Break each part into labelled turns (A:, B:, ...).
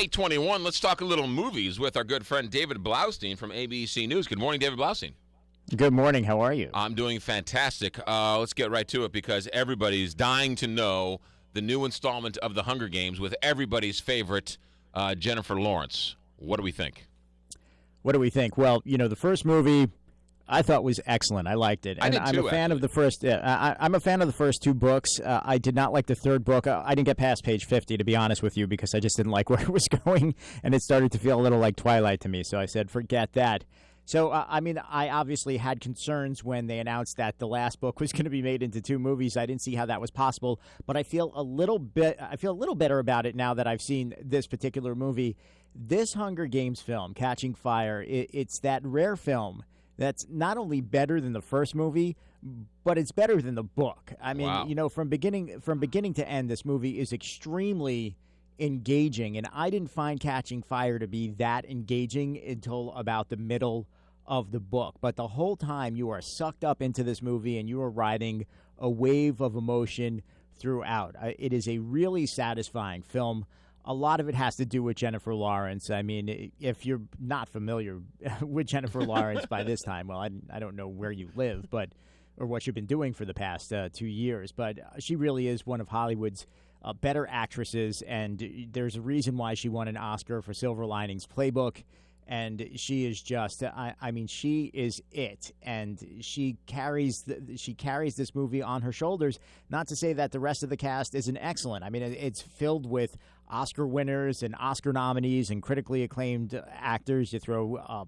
A: 8:21. Let's talk a little movies with our good friend David Blaustein from ABC News. Good morning, David Blaustein.
B: Good morning. How are you?
A: I'm doing fantastic. Let's get right to it because everybody's dying to know the new installment of The Hunger Games with everybody's favorite Jennifer Lawrence. What do we think?
B: What do we think? Well, the first movie I thought was excellent. I liked it. And
A: I'm
B: a fan of the first. I'm a fan of the first two books. I did not like the third book. I didn't get past page 50, to be honest with you, because I just didn't like where it was going, and it started to feel a little like Twilight to me. So I said, forget that. So, I obviously had concerns when they announced that the last book was going to be made into two movies. I didn't see how that was possible, but I feel a little better about it now that I've seen this particular movie. This Hunger Games film, Catching Fire, it's that rare film that's not only better than the first movie, but it's better than the book. I mean,
A: wow.
B: From beginning to end, this movie is extremely engaging, and I didn't find Catching Fire to be that engaging until about the middle of the book. But the whole time you are sucked up into this movie and you are riding a wave of emotion throughout. It is a really satisfying film. A lot of it has to do with Jennifer Lawrence. I mean, if you're not familiar with Jennifer Lawrence by this time, well, I don't know where you live, or what you've been doing for the past 2 years, but she really is one of Hollywood's better actresses, and there's a reason why she won an Oscar for Silver Linings Playbook, and she is just, she is it, and she carries this movie on her shoulders. Not to say that the rest of the cast isn't excellent. I mean, it's filled with Oscar winners and Oscar nominees and critically acclaimed actors. You throw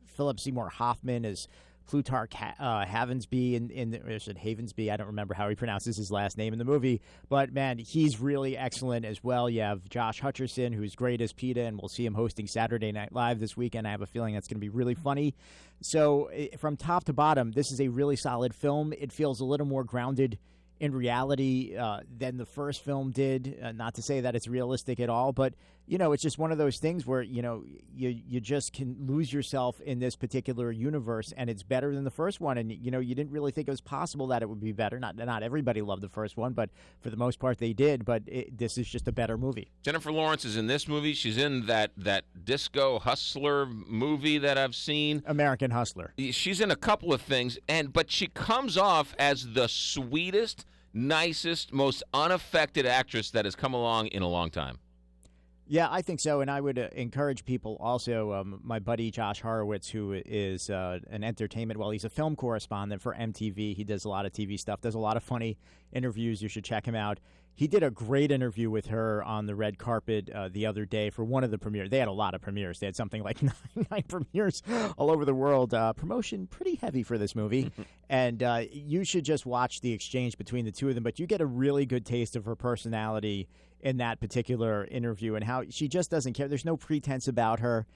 B: Philip Seymour Hoffman as Plutarch Havensby is it Havensby? I don't remember how he pronounces his last name in the movie, but man, he's really excellent as well. You have Josh Hutcherson, who's great as PETA, and we'll see him hosting Saturday Night Live this weekend. I have a feeling that's going to be really funny. So from top to bottom, this is a really solid film. It feels a little more grounded in reality than the first film did. Not to say that it's realistic at all, but it's just one of those things where you just can lose yourself in this particular universe, and it's better than the first one. And you didn't really think it was possible that it would be better. Not everybody loved the first one, but for the most part they did. But this is just a better movie.
A: Jennifer Lawrence is in this movie. She's in that Disco Hustler movie that I've seen.
B: American Hustler.
A: She's in a couple of things, but she comes off as the sweetest, nicest, most unaffected actress that has come along in a long time.
B: Yeah, I think so, and I would encourage people also, my buddy Josh Horowitz, who is an entertainment, he's a film correspondent for MTV. He does a lot of TV stuff, does a lot of funny interviews. You should check him out. He did a great interview with her on the red carpet the other day for one of the premieres. They had a lot of premieres. They had something like nine premieres all over the world. Promotion pretty heavy for this movie. And you should just watch the exchange between the two of them. But you get a really good taste of her personality in that particular interview and how she just doesn't care. There's no pretense about her.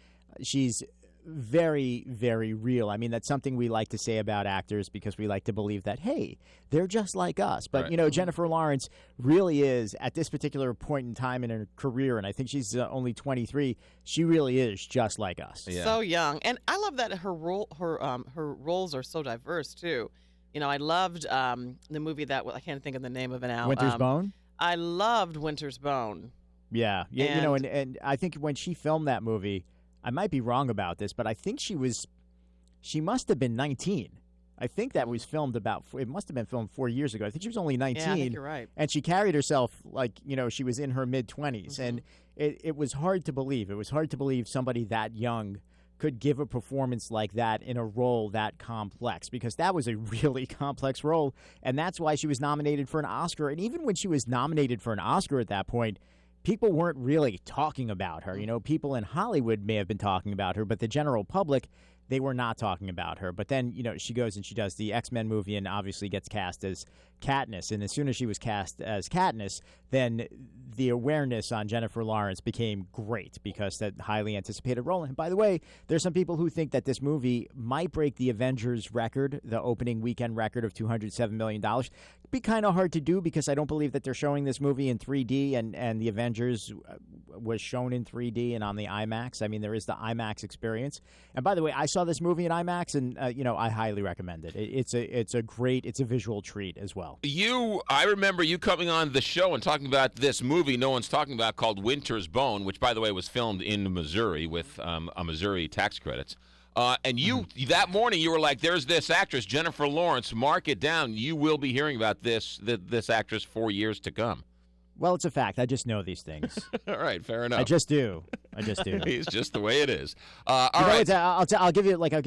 B: She's very, very real. I mean, that's something we like to say about actors because we like to believe that, hey, they're just like us. But,
A: right.
B: Jennifer Lawrence really is, at this particular point in time in her career, and I think she's only 23, she really is just like us.
A: Yeah.
C: So young. And I love that her roles are so diverse, too. I loved the movie that, I can't think of the name of it now.
B: Winter's Bone?
C: I loved Winter's Bone.
B: Yeah. And I think when she filmed that movie, I might be wrong about this, but I think she must have been 19. I think that was filmed it must have been filmed 4 years ago. I think she was only 19.
C: Yeah, I think you're right.
B: And she carried herself like, she was in her mid-20s. Mm-hmm. And it was hard to believe. It was hard to believe somebody that young could give a performance like that in a role that complex, because that was a really complex role. And that's why she was nominated for an Oscar. And even when she was nominated for an Oscar at that point, people weren't really talking about her. People in Hollywood may have been talking about her, but the general public, they were not talking about her. But then, she goes and she does the X-Men movie and obviously gets cast as Katniss. And as soon as she was cast as Katniss, then the awareness on Jennifer Lawrence became great because that highly anticipated role. And by the way, there's some people who think that this movie might break the Avengers record, the opening weekend record of $207 million. be kind of hard to do because I don't believe that they're showing this movie in 3D, and the Avengers was shown in 3D and on the IMAX. I mean, there is the IMAX experience. And by the way, I saw this movie in IMAX, and I highly recommend it. It's a visual treat as well.
A: I remember you coming on the show and talking about this movie no one's talking about called Winter's Bone, which, by the way, was filmed in Missouri with a Missouri tax credits. And you, that morning, you were like, there's this actress, Jennifer Lawrence, mark it down. You will be hearing about this actress for years to come.
B: Well, it's a fact. I just know these things.
A: All right, fair enough.
B: I just do.
A: It's just the way it is. All
B: right.
A: right.
B: I'll give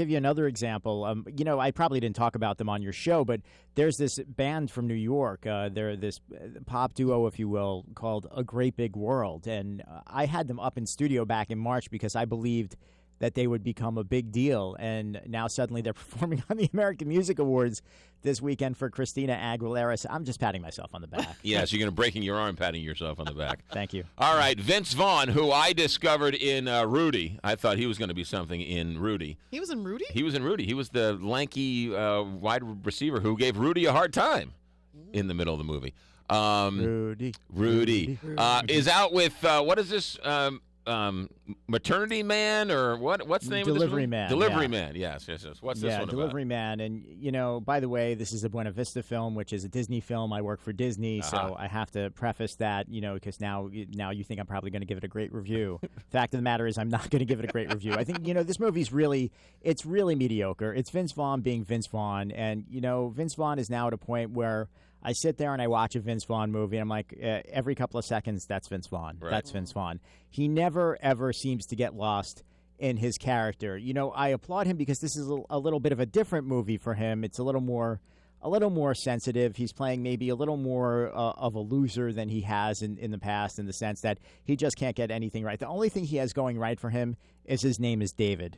B: you another example. I probably didn't talk about them on your show, but there's this band from New York. They're this pop duo, if you will, called A Great Big World. And I had them up in studio back in March because I believed that they would become a big deal. And now suddenly they're performing on the American Music Awards this weekend for Christina Aguilera. So I'm just patting myself on the back.
A: Yes, you're going to breaking your arm, patting yourself on the back.
B: Thank you.
A: All right, Vince Vaughn, who I discovered in Rudy. I thought he was going to be something in Rudy.
C: He was in Rudy?
A: He was in Rudy. He was the lanky wide receiver who gave Rudy a hard time in the middle of the movie. Rudy. Is out with, what is this, Maternity Man, or what's the name
B: Delivery
A: of this
B: Man.
A: Delivery Man. Yes. What's this one
B: Delivery
A: about?
B: Man. And by the way, this is a Buena Vista film, which is a Disney film. I work for Disney, so I have to preface that, because now you think I'm probably going to give it a great review. Fact of the matter is, I'm not going to give it a great review. I think this movie's really mediocre. It's Vince Vaughn being Vince Vaughn, and Vince Vaughn is now at a point where I sit there and I watch a Vince Vaughn movie, and I'm like, every couple of seconds, that's Vince Vaughn.
A: Right.
B: That's Vince Vaughn. He never, ever seems to get lost in his character. I applaud him because this is a little bit of a different movie for him. It's a little more sensitive. He's playing maybe a little more of a loser than he has in the past, in the sense that he just can't get anything right. The only thing he has going right for him is his name is David.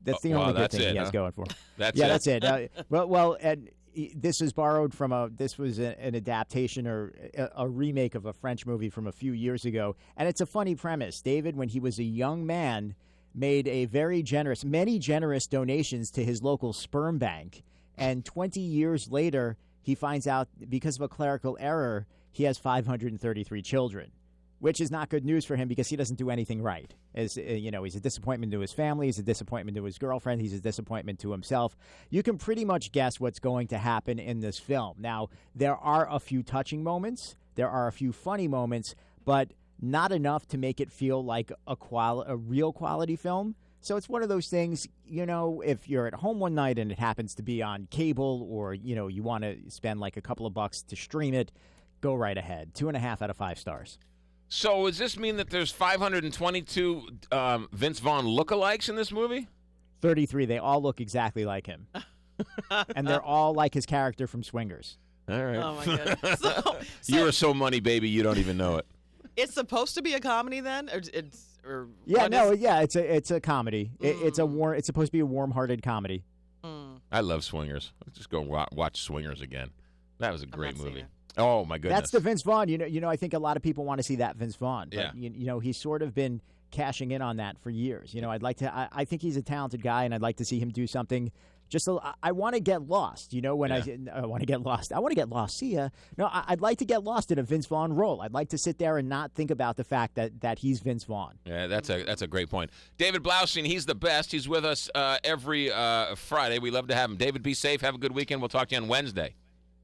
B: That's the only good thing he has going for him. That's it. And this is borrowed from this was an adaptation or a remake of a French movie from a few years ago. And it's a funny premise. David, when he was a young man, made many generous donations to his local sperm bank. And 20 years later, he finds out because of a clerical error, he has 533 children, which is not good news for him because he doesn't do anything right. He's a disappointment to his family. He's a disappointment to his girlfriend. He's a disappointment to himself. You can pretty much guess what's going to happen in this film. Now, there are a few touching moments. There are a few funny moments, but not enough to make it feel like a real quality film. So it's one of those things, if you're at home one night and it happens to be on cable, or, you want to spend like a couple of bucks to stream it, go right ahead. 2.5 out of 5 stars.
A: So does this mean that there's 522 Vince Vaughn lookalikes in this movie?
B: 33. They all look exactly like him. And they're all like his character from Swingers.
A: All right.
C: Oh, my goodness. So
A: You are so money, baby, you don't even know it.
C: it's supposed to be a comedy then?
B: It's a comedy. It's supposed to be a warm-hearted comedy.
A: I love Swingers. Let's just go watch Swingers again. That was a great movie.
C: It.
A: Oh, my goodness.
B: That's the Vince Vaughn. I think a lot of people want to see that Vince Vaughn. But,
A: Yeah.
B: He's sort of been cashing in on that for years. I think he's a talented guy, and I'd like to see him do something. I want to get lost. I want to get lost. I want to get lost. See ya. No, I'd like to get lost in a Vince Vaughn role. I'd like to sit there and not think about the fact that he's Vince Vaughn.
A: Yeah, that's a great point. David Blaustein, he's the best. He's with us every Friday. We love to have him. David, be safe. Have a good weekend. We'll talk to you on Wednesday.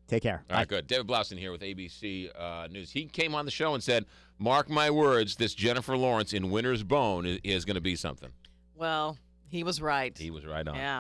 B: Take care.
A: All right, good. David Blaustein here with ABC News. He came on the show and said, mark my words, this Jennifer Lawrence in Winter's Bone is going to be something.
C: Well, he was right.
A: He was right on.
C: Yeah.